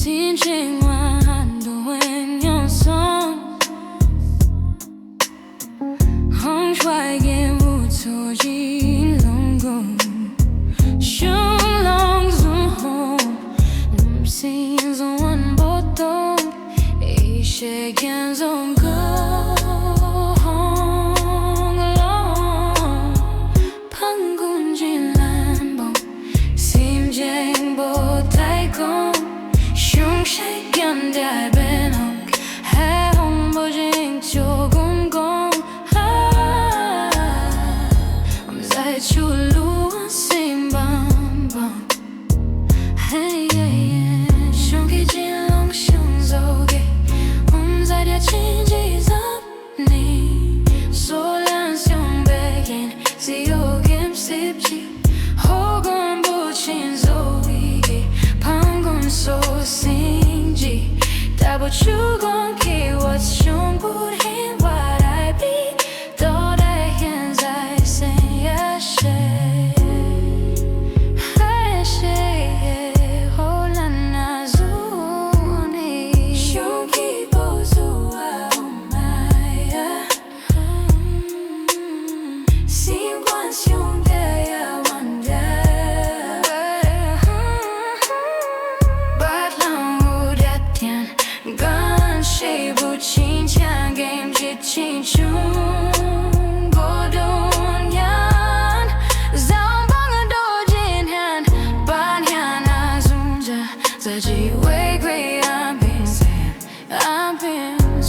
心情晚都会扭送，红揣给无错记龙宫，胸long dung home，心中万波动，一些看中歌。đại bên hồng hé hồng bầu trời chiều cũng cũng dài chu lúa xinh băng băng hey trong khi chỉ lòng sương dầu ghê dài địa chỉ giấc nì số lan sông bể yên diêu kiếm xếp chi hô con bầu trên dầu ghê phang con số xinh but you gon' care what's shown put in what I be though the hands I say I say hold on azuni you keep ozu my sim quan xiong de ya one day but long who that tian gun she bu chin chang game jit chin chung go don yan zang bang a do jin han ban yan a zoom ja za ji wei gui I'm been